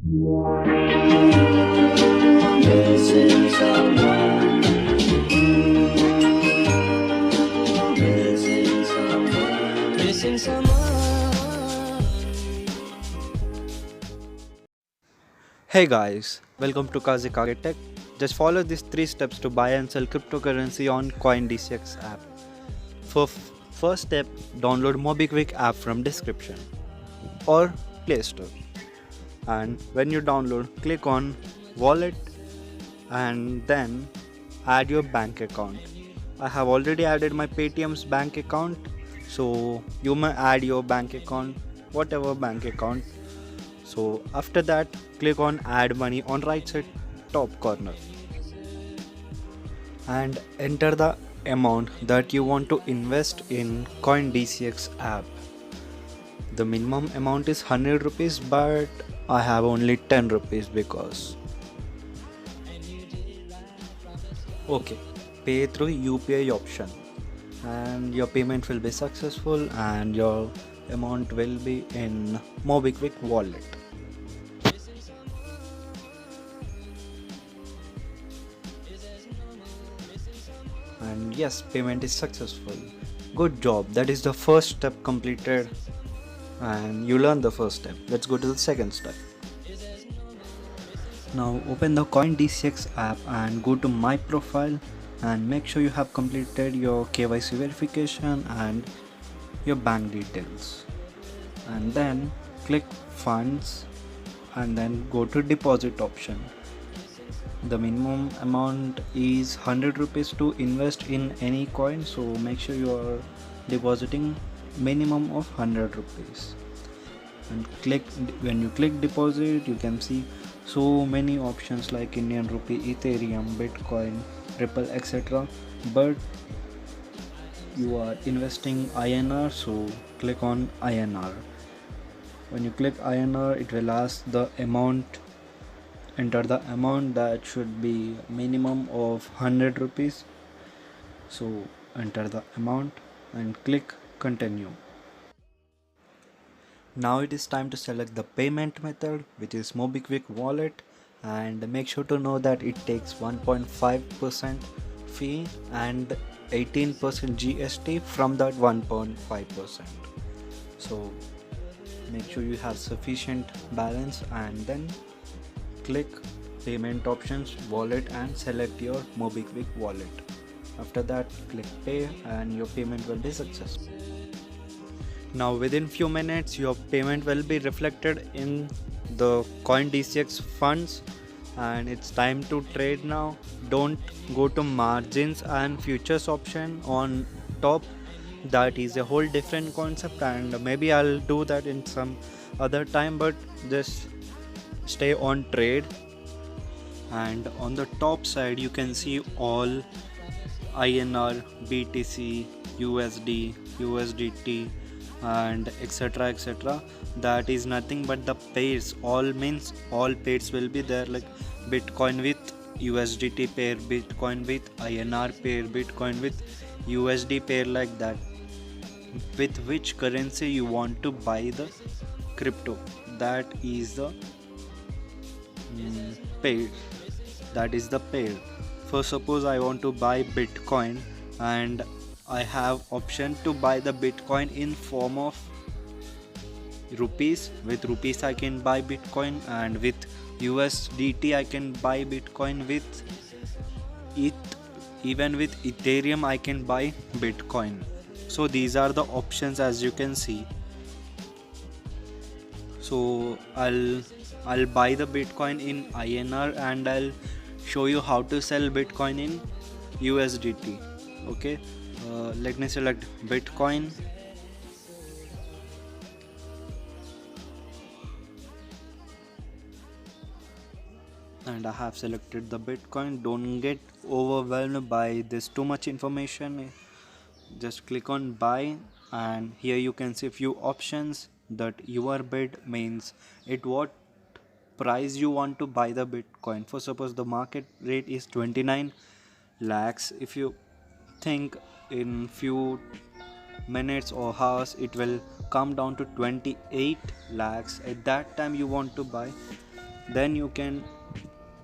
Missing someone. Missing someone. Missing someone. Hey guys, welcome to Kazikage Tech. Just follow these 3 steps to buy and sell cryptocurrency on CoinDCX app. For first step, download MobiKwik app from description or Play Store. And when you download, click on Wallet and then add your bank account. I have already added my Paytm's bank account, so you may add your bank account, whatever bank account. So after that, click on add money on right side top corner and enter the amount that you want to invest in CoinDCX app. The minimum amount is 100 rupees, but I have only 10 rupees because okay, pay through UPI option and your payment will be successful and your amount will be in MobiKwik wallet. And yes, payment is successful. Good job, that is the first step completed and you learned the first step. Let's go to the second step. Now open the CoinDCX app and go to my profile and make sure you have completed your KYC verification and your bank details, and then click funds and then go to deposit option. The minimum amount is 100 rupees to invest in any coin, so make sure you are depositing minimum of 100 rupees and when you click deposit, you can see so many options like Indian rupee, Ethereum, Bitcoin, Ripple, etc. But you are investing INR, so click on INR. When you click INR, it will ask the amount. Enter the amount that should be minimum of 100 rupees. So enter the amount and click continue. Now it is time to select the payment method, which is MobiKwik wallet, and make sure to know that it takes 1.5% fee and 18% GST from that 1.5%. So make sure you have sufficient balance and then click payment options, wallet, and select your MobiKwik wallet. After that, click pay and your payment will be successful. Now within few minutes your payment will be reflected in the CoinDCX funds and it's time to trade now. Don't go to margins and futures option on top. That is a whole different concept and maybe I'll do that in some other time, but just stay on trade. And on the top side you can see all INR, BTC, USD, USDT and etc. That is nothing but the pairs. All means all pairs will be there, like Bitcoin with USDT pair, Bitcoin with INR pair, Bitcoin with USD pair, like that. With which currency you want to buy the crypto, that is the pair. That is the pair. For suppose I want to buy Bitcoin and I have option to buy the Bitcoin in form of rupees. With rupees I can buy Bitcoin, and with USDT I can buy Bitcoin. With even with Ethereum I can buy Bitcoin. So these are the options as you can see. So I'll buy the Bitcoin in INR and I'll show you how to sell Bitcoin in USDT. Okay, let me select Bitcoin and I have selected the Bitcoin. Don't get overwhelmed by this too much information. Just click on buy and here you can see few options. That your bid means at what price you want to buy the Bitcoin. For suppose the market rate is 29 lakhs, if you think in few minutes or hours it will come down to 28 lakhs, at that time you want to buy, then you can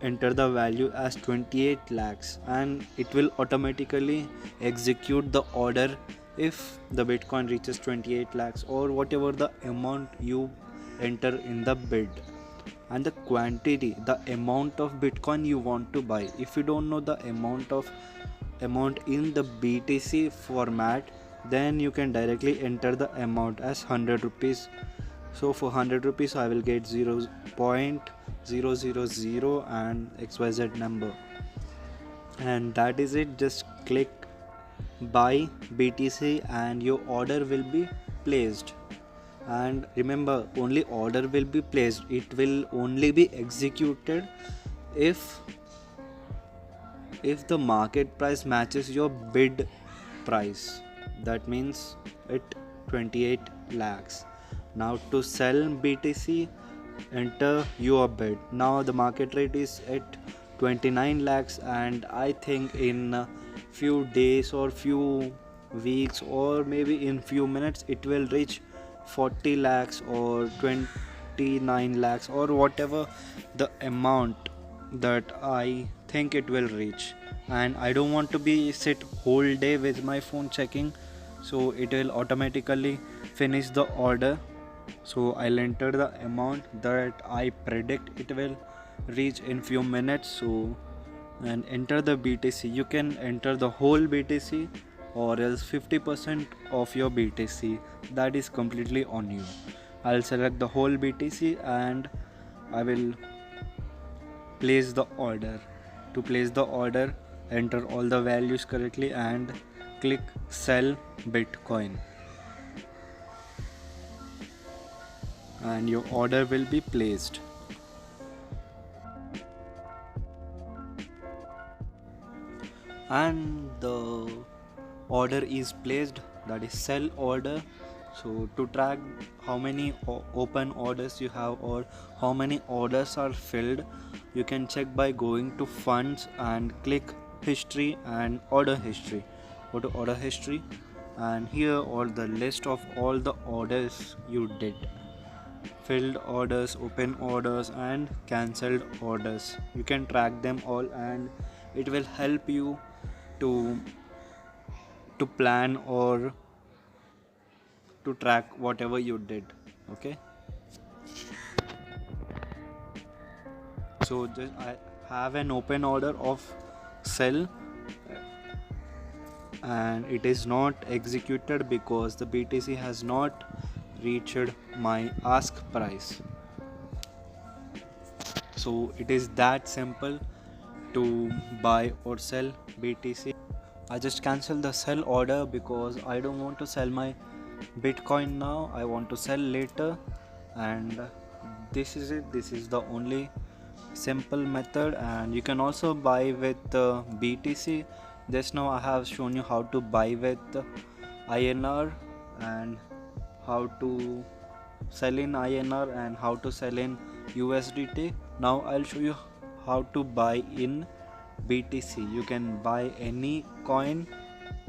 enter the value as 28 lakhs and it will automatically execute the order if the Bitcoin reaches 28 lakhs or whatever the amount you enter in the bid. And the quantity, the amount of Bitcoin you want to buy. If you don't know the amount in the BTC format, then you can directly enter the amount as 100 rupees. So for 100 rupees I will get 0.000 and XYZ number, and that is it. Just click buy BTC and your order will be placed. And remember, only order will be placed, it will only be executed if the market price matches your bid price. That means at 28 lakhs. Now to sell BTC, enter your bid. Now the market rate is at 29 lakhs and I think in few days or few weeks or maybe in few minutes it will reach 40 lakhs or 29 lakhs or whatever the amount that I think it will reach. And I don't want to be sit whole day with my phone checking, so it will automatically finish the order. So I'll enter the amount that I predict it will reach in few minutes. So and enter the BTC. You can enter the whole BTC or else 50% of your BTC. That is completely on you. I'll select the whole BTC and I will place the order. To place the order, enter all the values correctly and click sell Bitcoin. And your order will be placed. And the order is placed, that is sell order. So to track how many open orders you have or how many orders are filled, you can check by going to funds and click history and order history. Go to order history and here all the list of all the orders you did: filled orders, open orders and cancelled orders. You can track them all and it will help you to plan or to track whatever you did. Okay, so just I have an open order of sell and it is not executed because the BTC has not reached my ask price. So it is that simple to buy or sell BTC. I just cancel the sell order because I don't want to sell my Bitcoin now. I want to sell later, and this is it. This is the only simple method, and you can also buy with BTC. Just now I have shown you how to buy with INR and how to sell in INR and how to sell in USDT. Now I'll show you how to buy in BTC. You can buy any coin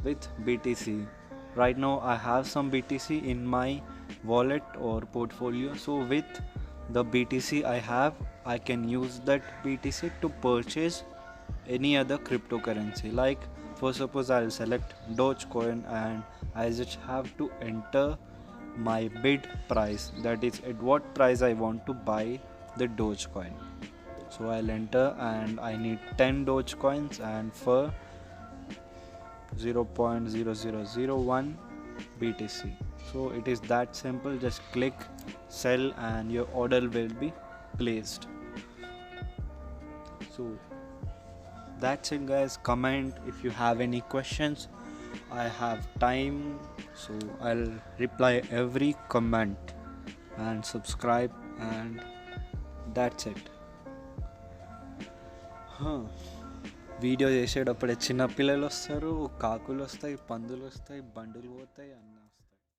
with BTC. Right now I have some BTC in my wallet or portfolio, so with the BTC I have, I can use that BTC to purchase any other cryptocurrency. Like for suppose I'll select Dogecoin and I just have to enter my bid price, that is at what price I want to buy the Dogecoin. So I'll enter and I need 10 Dogecoins and for 0.0001 BTC. So it is that simple. Just click sell and your order will be placed. So that's it guys. Comment if you have any questions. I have time, so I'll reply every comment and subscribe, and that's it. Video చేసేటప్పుడే చిన్నపిల్లలు వస్తారు, కాకులు వస్తాయి, పందులు వస్తాయి, బండులు పోతాయి అన్న